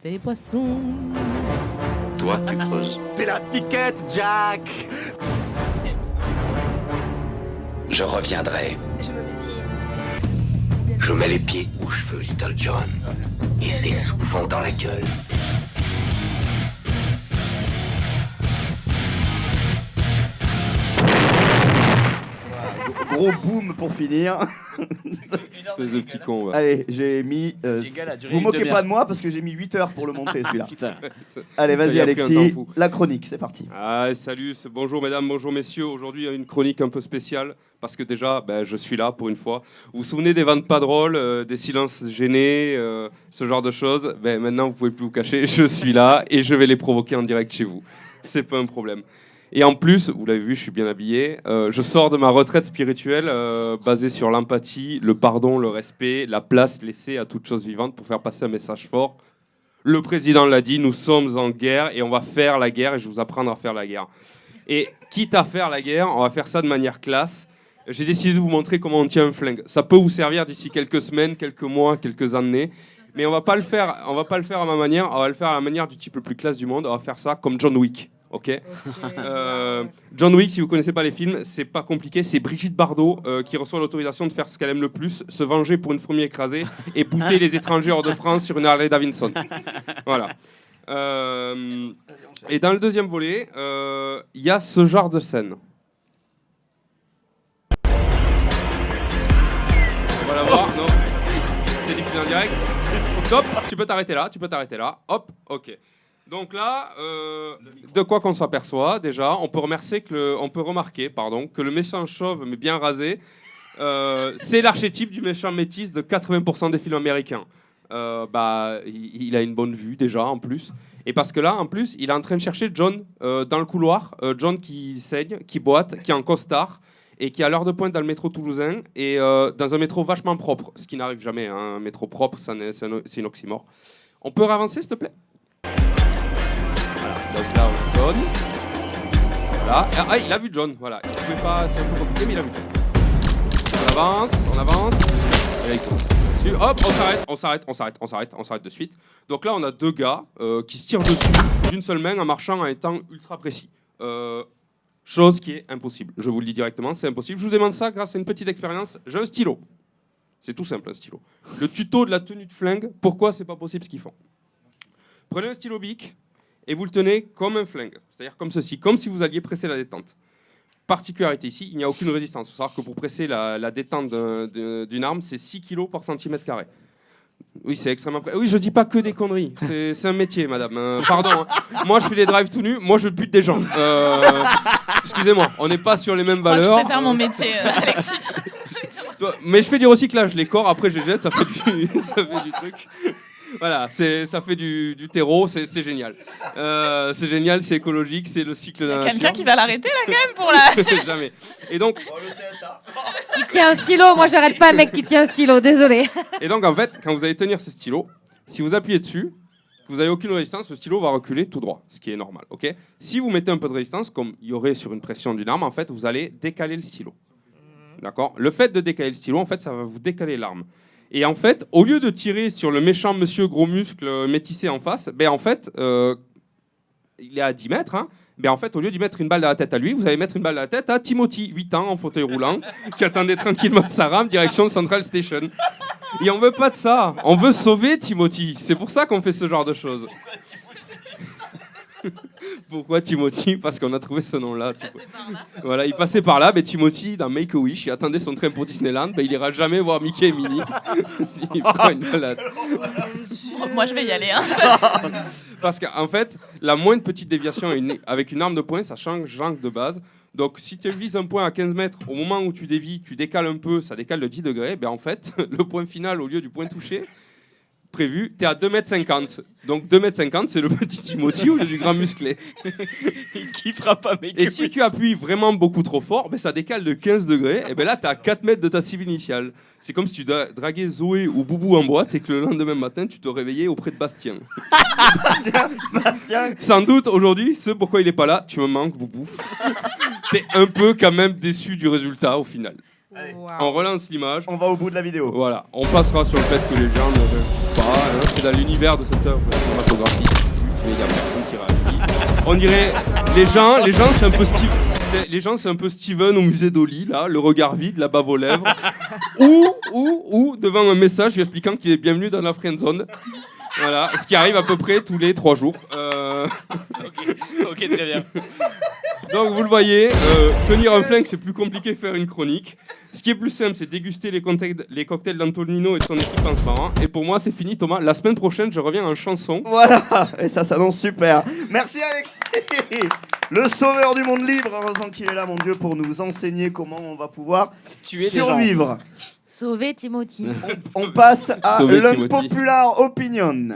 Tes poissons. Toi, tu creuses. C'est la piquette, Jack. Je reviendrai. Je me mets pied. Je mets les pieds où je veux, Little John. Et c'est souvent dans la gueule. Gros boom pour finir. Espèce de petit con. Ouais. Allez, j'ai mis. Vous moquez pas de moi parce que j'ai mis 8 heures pour le monter celui-là. Putain. Allez, Ça vas-y y a pris un temps Alexis, fou. la chronique, c'est parti. Ah, salut, bonjour mesdames, bonjour messieurs. Aujourd'hui, il y a une chronique un peu spéciale parce que déjà, je suis là pour une fois. Vous vous souvenez des vannes pas drôles, des silences gênés, ce genre de choses. Maintenant, vous pouvez plus vous cacher. Je suis là et je vais les provoquer en direct chez vous. C'est pas un problème. Et en plus, vous l'avez vu, je suis bien habillé. Je sors de ma retraite spirituelle basée sur l'empathie, le pardon, le respect, la place laissée à toute chose vivante pour faire passer un message fort. Le président l'a dit, nous sommes en guerre et on va faire la guerre et je vais vous apprendre à faire la guerre. Et quitte à faire la guerre, on va faire ça de manière classe. J'ai décidé de vous montrer comment on tient un flingue. Ça peut vous servir d'ici quelques semaines, quelques mois, quelques années. Mais on va pas le faire à ma manière, on va le faire à la manière du type le plus classe du monde. On va faire ça comme John Wick. Ok. John Wick, si vous connaissez pas les films, c'est pas compliqué. C'est Brigitte Bardot qui reçoit l'autorisation de faire ce qu'elle aime le plus, se venger pour une fourmi écrasée et bouter les étrangers hors de France sur une Harley Davidson. Voilà. Et dans le deuxième volet, il y a ce genre de scène. On va la voir. Non, c'est diffusé en direct. Stop. Tu peux t'arrêter là. Hop. Ok. Donc là, de quoi qu'on s'aperçoit déjà, on peut remarquer que le méchant chauve mais bien rasé, c'est l'archétype du méchant métis de 80% des films américains. Il a une bonne vue déjà en plus. Et parce que là, en plus, il est en train de chercher John dans le couloir. John qui saigne, qui boite, qui est en costard et qui est à l'heure de pointe dans le métro toulousain et dans un métro vachement propre, ce qui n'arrive jamais. Hein. Un métro propre, c'est une oxymore. On peut avancer, s'il te plaît ? Donc là, on John. Voilà. Ah, il a vu John. Voilà. Il pouvait pas, c'est un peu compliqué, mais il a vu John. On avance. Et là, il commence. Hop, on s'arrête de suite. Donc là, on a deux gars qui se tirent dessus d'une seule main en marchant en étant ultra précis. Chose qui est impossible. Je vous le dis directement, c'est impossible. Je vous demande ça grâce à une petite expérience. J'ai un stylo. C'est tout simple, un stylo. Le tuto de la tenue de flingue, pourquoi c'est pas possible ce qu'ils font. Prenez un stylo bic et vous le tenez comme un flingue, c'est-à-dire comme ceci, comme si vous alliez presser la détente. Particularité ici, il n'y a aucune résistance. Il faut savoir que pour presser la détente d'une arme, c'est 6 kg par centimètre carré. Oui, c'est extrêmement... Oui, je dis pas que des conneries. C'est un métier, madame. Pardon. Hein. Moi, je fais les drives tout nus. Moi, je bute des gens. Excusez-moi, on n'est pas sur les mêmes valeurs. Je préfère mon métier, Alexis. Mais je fais du recyclage. Les corps, après, je les jette. Ça fait du truc. Voilà, ça fait du terreau, c'est génial. C'est génial, c'est écologique, c'est le cycle d'un. Il y a quelqu'un qui va l'arrêter là quand même pour la. Jamais. Et donc. Il tient un stylo, moi j'arrête pas un mec qui tient un stylo, désolé. Et donc en fait, quand vous allez tenir ce stylo, si vous appuyez dessus, que vous n'avez aucune résistance, le stylo va reculer tout droit, ce qui est normal. Ok. Si vous mettez un peu de résistance, comme il y aurait sur une pression d'une arme, en fait, vous allez décaler le stylo. D'accord. Le fait de décaler le stylo, en fait, ça va vous décaler l'arme. Et en fait, au lieu de tirer sur le méchant monsieur gros muscle métissé en face, en fait, il est à 10 mètres. Hein, en fait, au lieu d'y mettre une balle dans la tête à lui, vous allez mettre une balle dans la tête à Timothy, 8 ans, en fauteuil roulant, qui attendait tranquillement sa rame, direction Central Station. Et on veut pas de ça. On veut sauver Timothy. C'est pour ça qu'on fait ce genre de choses. Pourquoi Timothy ? Parce qu'on a trouvé ce nom-là. Voilà, il passait par là. Timothy, dans Make-A-Wish, il attendait son train pour Disneyland. Il ira jamais voir Mickey et Minnie. Il prend une balade. Moi, je vais y aller. Hein, parce qu'en fait, la moindre petite déviation avec une arme de poing, ça change l'angle de base. Donc, si tu vises un point à 15 mètres, au moment où tu dévies, tu décales un peu, ça décale de 10 degrés. En fait, le point final, au lieu du point touché, prévu, t'es à 2,50 m. Donc 2,50 m, c'est le petit Timothy au lieu du grand musclé. Qui fera pas mec. Et si tu appuies vraiment beaucoup trop fort, ça décale de 15 degrés. Et là, t'es à 4 mètres de ta cible initiale. C'est comme si tu draguais Zoé ou Boubou en boîte et que le lendemain matin, tu te réveillais auprès de Bastien. Bastien. Sans doute, aujourd'hui, ce pourquoi il est pas là, tu me manques, Boubou. T'es un peu quand même déçu du résultat au final. Allez. On relance l'image. On va au bout de la vidéo. Voilà, on passera sur le fait que les gens ne réussissent pas. c'est dans l'univers de cette œuvre cinématographique, mais il n'y a personne qui réagit. On dirait, les gens c'est un peu c'est un peu Steven au musée d'Oli, là, le regard vide, la bave aux lèvres, ou devant un message lui expliquant qu'il est bienvenu dans la friendzone. Voilà, ce qui arrive à peu près tous les 3 jours. Ok, très bien. Donc vous le voyez, tenir un flingue c'est plus compliqué que faire une chronique. Ce qui est plus simple c'est déguster les cocktails d'Antonino et de son équipe en ce moment. Et pour moi c'est fini Thomas, la semaine prochaine je reviens en chanson. Voilà, et ça s'annonce super. Merci Alexis, le sauveur du monde libre. Heureusement qu'il est là mon Dieu pour nous enseigner comment on va pouvoir survivre. Sauver Timothy. On passe à Sauver l'unpopular opinion.